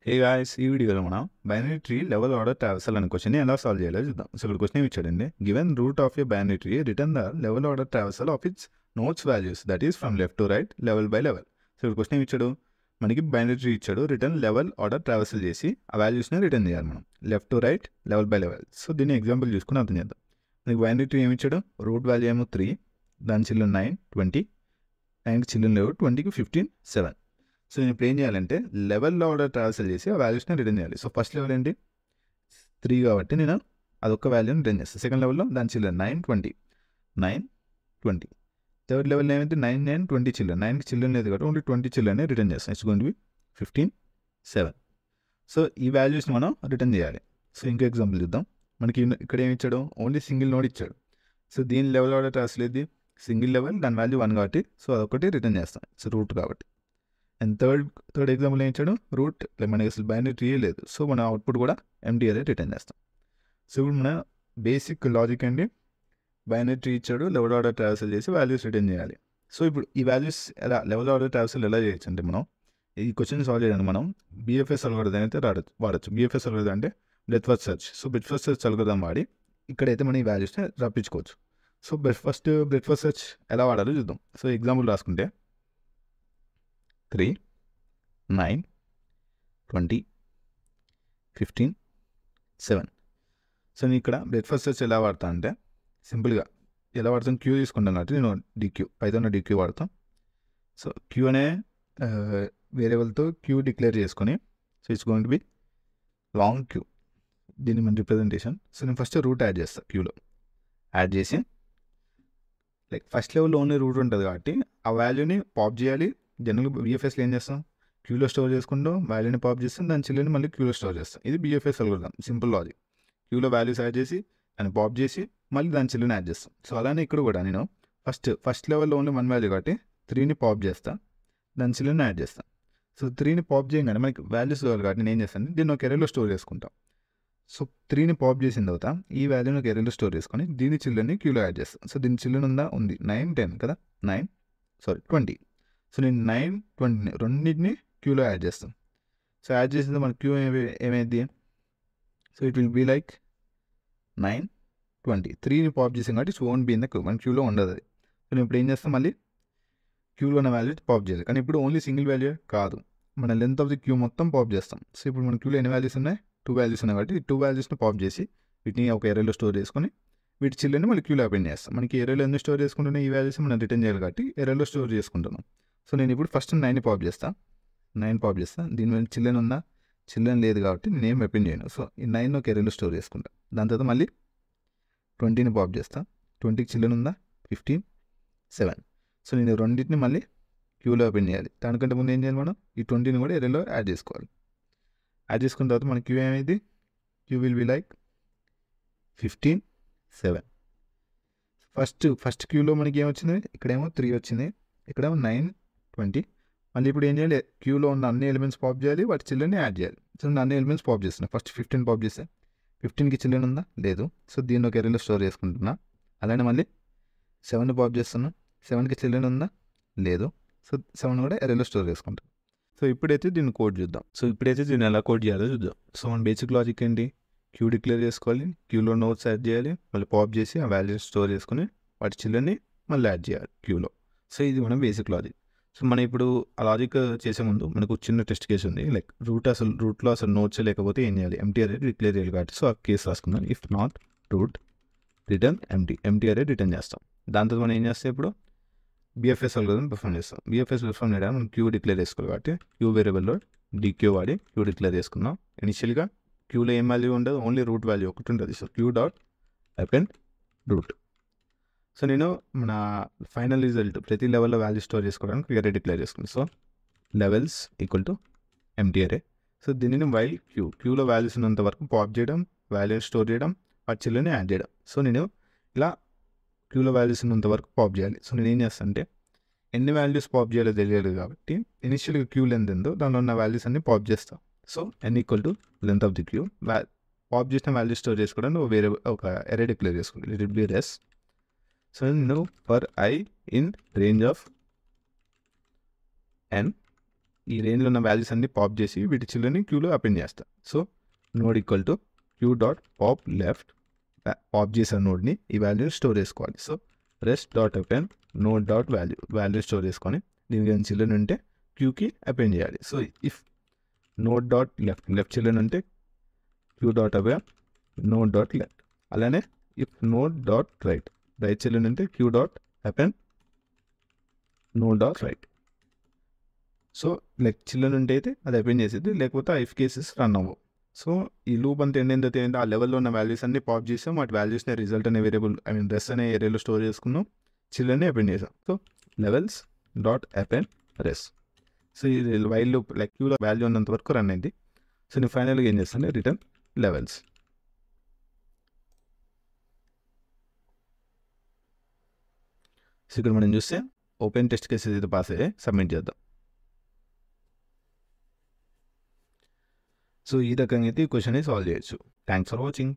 Hey guys, ఈ వీడియోలో మనం binary tree level order traversal అనే క్వశ్చన్ ఎలా సాల్వ్ చేయాలో చూద్దాం. సో ఇక్కడ క్వశ్చన్ ఇచ్చాడండి, given root of A binary tree return the level order traversal of it's notes values that is from left to right level by level. So ఇక్కడ question ఇచ్చాడు, మనకి binary tree ఇచ్చాడు, return level order traversal చేసి ఆ వాల్యూస్ని return చేయాలి మనం left to right level by level. So దీన్ని ఎగ్జాంపుల్ చూసుకుని అర్థం చేద్దాం. మనకి బైనరీ ట్రీ ఏమి ఇచ్చాడు, రూట్ వాల్యూ ఏమో 3, దాని చిల్డ్రన్ 9, 20, 9కి చిల్డ్రన్ లేవు, 20కి 15, 7. సో నేను ఇప్పుడు ఏం చేయాలంటే లెవెల్లో ఆర్డర్ ట్రావెల్సల్ చేసి ఆ వాల్యూస్ని రిటర్న్ చేయాలి. సో ఫస్ట్ లెవెల్ ఏంటి 3 కాబట్టి నేను అదొక వాల్యూని రిటర్న్ చేస్తాను. సెకండ్ లెవెల్లో దాని చిల్డ్రన్ 9, 20, 9, 20. థర్డ్ లెవెల్ ఏమైతే 9, 9, 20 చిల్డ్రన్, 9కి చిల్డ్రన్ లేదు కాబట్టి ఓన్లీ 20 చిల్డ్రన్ రిటర్న్ చేస్తాను. It's going to B 15, 7. So ఈ వాల్యూస్ని మనం రిటర్న్ చేయాలి. సో ఇంకో ఎగ్జాంపుల్ చూద్దాం. మనకి ఇక్కడ ఏమి ఇచ్చాడు, ఓన్లీ సింగిల్ నోడ్ ఇచ్చాడు. సో దీని లెవెల్ ఆర్డర్ ట్రావెల్సల్ ఏది, సింగిల్ లెవెల్, దాని వాల్యూ 1 కాబట్టి సో అదొకటి రిటర్న్ చేస్తాం. సో రూట్ కాబట్టి. అండ్ థర్డ్ ఎగ్జాంపుల్ ఏం ఇచ్చాడు, రూట్ మనకి అసలు బైనరీ ట్రీ లేదు, సో మన అవుట్పుట్ కూడా ఎంటీ అదే రిటర్న్ చేస్తాం. సో ఇప్పుడు మన బేసిక్ లాజిక్ అండి, బైనరీ ట్రీ ఇచ్చాడు, లెవెల్ ఆర్డర్ ట్రావెల్సల్ చేసి వాల్యూస్ రిటర్న్ చేయాలి. సో ఇప్పుడు ఈ వాల్యూస్ ఎలా లెవెల్ ఆర్డర్ ట్రావెల్సల్ ఎలా చేయొచ్చు అంటే, మనం ఈ క్వశ్చన్ సాల్వ్ చేయడానికి మనం బీఎఫ్ఎస్ అల్గోరిథం అయితే వాడచ్చు. బీఎఫ్ఎస్ అల్గోరిథం అంటే breadth first search. So breadth first search algorithm వాడి ఇక్కడైతే మనం ఈ వాల్యూస్ని రప్పించుకోవచ్చు. సో బ్రెడ్త్ ఫస్ట్ సెర్చ్ ఎలా వాడాలో చూద్దాం. సో ఎగ్జాంపుల్ రాసుకుంటే 3, 9, 20, 15, 7. సో నేను ఇక్కడ బ్రేక్ఫాస్ట్ సెర్చ్ ఎలా వాడతా అంటే, సింపుల్గా ఎలా వాడతాను, క్యూ తీసుకుంటాను కాబట్టి నేను డిక్యూ పైథాన్ డిక్యూ వాడతాం. సో క్యూ అనే వేరియబుల్తో క్యూ డిక్లేర్ చేసుకొని, so it's going to be long q, దీని మన రిప్రజెంటేషన్. సో నేను ఫస్ట్ రూట్ యాడ్ చేస్తాను, క్యూలో యాడ్ చేసి లైక్ ఫస్ట్ లెవెల్లో ఓన్లీ రూట్ ఉంటుంది కాబట్టి ఆ వాల్యూని పాప్ చేయాలి. జనరల్గా బీఎఫ్ఎస్లో ఏం చేస్తాం, క్యూలో స్టోర్ చేసుకుంటాం, వాల్యూని పాప్ చేస్తాం, దాని చిల్డ్రన్ మళ్ళీ క్యూలో స్టోర్ చేస్తాం. ఇది బీఎఫ్ఎస్ అల్గోరిథం, సింపుల్ లాజిక్. క్యూలో వాల్యూస్ యాడ్ చేసి దాన్ని పాప్ చేసి మళ్ళీ దాని చిల్డ్రన్ యాడ్ చేస్తాం. సో అలానే ఇక్కడ కూడా నేను ఫస్ట్ లెవెల్లో ఓన్లీ 1 వాల్యూ కాబట్టి 3ని పాప్ చేస్తాను, దాని చిల్డ్రన్ యాడ్ చేస్తాను. సో 3ని పాప్ చేయగానే మనకి వాల్యూస్ కావాలి కాబట్టి నేను ఏం చేస్తాను, దీన్ని ఒక ఎరేలో స్టోర్ చేసుకుంటాం. సో 3ని పాప్ చేసిన తర్వాత ఈ వాల్యూని ఒక ఎరేలో స్టోర్ చేసుకొని దీని చిల్డ్రన్ని క్యూలో యాడ్ చేస్తాను. సో దీని చిల్డ్రన్ ఉంది 9, 10 కదా, 20. సో నేను 9, 20 రెండింటిని క్యూలో యాడ్ చేస్తాం. సో యాడ్ చేసిన మన క్యూ ఏమైంది, so it will be like 9, 20. 3ని పాప్ చేసాం కాబట్టి so own be in the queue, మన క్యూలో ఉండదు అది. సో నేను ఇప్పుడు ఏం చేస్తాం, మళ్ళీ క్యూలో ఉన్న వాల్యూ పాప్ చేయాలి. కానీ ఇప్పుడు ఓన్లీ సింగిల్ వాల్యూ కాదు, మన లెంత్ ఆఫ్ ది క్యూ మొత్తం పాప్ చేస్తాం. సో ఇప్పుడు మన క్యూలో ఎన్ని వాల్యూస్ ఉన్నాయి, 2 వాల్యూస్ ఉన్నాయి కాబట్టి 2 వాల్యూస్ని పాప్ చేసి వీటిని ఒక ఎరేలో స్టోర్ చేసుకొని వీటి చిల్డ్రన్ని మళ్ళీ క్యూలో అపెండ్ చేస్తాం. మనకి ఎరేలో ఎందుకు స్టోర్ చేసుకుంటున్నా, ఈ వాల్యూస్ మనం రిటర్న్ చేయాలి కాబట్టి ఎరేలో స్టోర్ చేసుకుంటున్నాం. సో నేను ఇప్పుడు ఫస్ట్ 9ని పాప్ చేస్తాను, 9 పాప్ చేస్తాను. దీని మీద చిల్డ్రన్ ఉందా, చిల్డ్రన్ లేదు కాబట్టి నేను ఏం అపెండ్ చేయను. సో ఈ 9 ఒక ఎరేలో స్టోర్ చేసుకుంటాను. దాని తర్వాత మళ్ళీ 20ని పాప్ చేస్తాను, 20కి చిల్డ్రన్ ఉందా, 15, 7. సో నేను రెండింటిని మళ్ళీ క్యూలో అపెండ్ చేయాలి. దానికంటే ముందు ఏం చేయాలి, మనం ఈ 20ని కూడా ఎరేలో యాడ్ చేసుకోవాలి. యాడ్ చేసుకున్న తర్వాత మన క్యూ ఏమైంది, q will be like 15, 7. First క్యూలో మనకి ఏమొచ్చింది, ఇక్కడేమో 3 వచ్చింది, ఇక్కడేమో 9, 20. మళ్ళీ ఇప్పుడు ఏం చేయాలి, క్యూలో ఉన్న అన్ని ఎలిమెంట్స్ పాప్ చేయాలి, వాటి చిల్డ్రన్ని యాడ్ చేయాలి. సో నేను అన్ని ఎలిమెంట్స్ పాప్ చేస్తున్నా. ఫస్ట్ 15 పాప్ చేస్తే 15కి చిల్డ్రన్ ఉందా, లేదు. సో దీన్ని ఒక ఎరేలో స్టోర్ చేసుకుంటున్నా. అలానే మళ్ళీ 7ని పాప్ చేస్తున్నా, 7కి చిల్డ్రన్ ఉందా, లేదు. సో 7 కూడా ఎరేలో స్టోర్ చేసుకుంటాం. సో ఇప్పుడైతే దీన్ని కోడ్ చూద్దాం. సో ఇప్పుడైతే దీన్ని ఎలా కోడ్ చేయాలో చూద్దాం. సో మన బేసిక్ లాజిక్ ఏంటి, క్యూ డిక్లేర్ చేసుకోవాలి, క్యూలో నోట్స్ యాడ్ చేయాలి, మళ్ళీ పాప్ చేసి ఆ వాల్యూస్ స్టోర్ చేసుకుని వాటి చిల్డ్రన్ని మళ్ళీ యాడ్ చేయాలి క్యూలో. సో ఇది మన బేసిక్ లాజిక్. సో మనం ఇప్పుడు ఆ లాజిక్ చేసే ముందు మనకు చిన్న టెస్ట్ కేసు ఉంది, లైక్ రూట్లో అసలు నోట్స్ లేకపోతే ఏం చేయాలి, ఎంటీ అరే డిక్లేర్ చేయాలి కాబట్టి సో ఆ కేసు రాసుకుందాం. If not root return empty array return చేస్తాం. దాంతో మనం ఏం చేస్తాం, ఇప్పుడు బీఎఫ్ఎస్ అల్గోరిథం పర్ఫామ్ చేస్తాం. బీఎఫ్ఎస్ పర్ఫామ్ చేయడానికి మనం క్యూ డిక్లేర్ చేసుకోవాలి కాబట్టి క్యూ వేరియబుల్లో డిక్యూ వాడి క్యూ డిక్లేర్ చేసుకున్నాం. ఇనిషియల్గా క్యూలో ఏం వాల్యూ ఉండదు, ఓన్లీ రూట్ వాల్యూ ఒకటి ఉంటుంది. So q dot append root. So నేను మన ఫైనల్ రిజల్ట్ ప్రతి లెవెల్లో వాల్యూ స్టోర్ చేసుకోవడానికి అరే డిక్లేర్ చేసుకున్నాను. So levels equal to empty అరే. సో దీనిని వైల్ క్యూలో వాల్యూస్ ఉన్నంత వరకు పాప్ చేయడం, వాల్యూ స్టోర్ చేయడం, వాటి చిల్డ్రన్ని యాడ్ చేయడం. సో నేను ఇలా క్యూలో వాల్యూస్ ఉన్నంత వరకు పాప్ చేయాలి. సో నేను ఏం చేస్తాను అంటే, ఎన్ని వాల్యూస్ పాప్ చేయాలో తెలియదు కాబట్టి ఇనిషియల్గా క్యూ లెంత్ ఎంతో దానిలో ఉన్న వాల్యూస్ అన్ని పాప్ చేస్తాం. So n equal to length of the q. Pop చేసిన వాల్యూ స్టోర్ చేసుకోవడానికి వేరే ఒక ఎరే డిక్లేర్ చేసుకోండి, it will be res. So నేను for i in range of n ఈ రేంజ్లో ఉన్న వాల్యూస్ అన్ని పాప్ చేసి వీటి చిల్డ్రన్ని క్యూలో అపెండ్ చేస్తా. So node equal to queue dot pop left, pop చేసిన నోడ్ని ఈ వాల్యూని స్టోర్ చేసుకోవాలి. So rest dot append node dot value store చేసుకొని దీనికి కానీ చిల్డ్రన్ ఉంటే క్యూకి అపెండ్ చేయాలి. So if node dot left children ఉంటే queue dot append node dot left. అలానే if node dot right children ఉంటే queue dot append node dot right. So children ఉంటే అయితే అది అపెండ్ చేసేది, లేకపోతే ఆ ఇఫ్ కేసెస్ రన్ అవ్వవు. సో ఈ లూప్ అంతా ఏంటంటే ఆ లెవెల్లో ఉన్న వాల్యూస్ అన్ని పాప్ చేసాం, వాటి వాల్యూస్ని రిజల్ట్ అనే వేరియబుల్ రెస్ అనే ఏరియాలో స్టోర్ చేసుకున్నాం, చిల్డ్రన్ని అపెండ్ చేసాం. So levels dot append res. So ఇది వైల్ లూప్ క్యూలో వాల్యూ ఉన్నంత వరకు రన్ అయింది. సో నేను ఫైనల్గా ఏం చేస్తాను, రిటర్న్ లెవెల్స్. సో ఇక్కడ మనం చూస్తే ఓపెన్ టెస్ట్ కేసెస్ అయితే పాస్ అయ్యాయి, సబ్మిట్ చేద్దాం. సో ఈ రకంగా అయితే ఈ క్వశ్చన్ని సాల్వ్ చేయొచ్చు. Thanks for watching.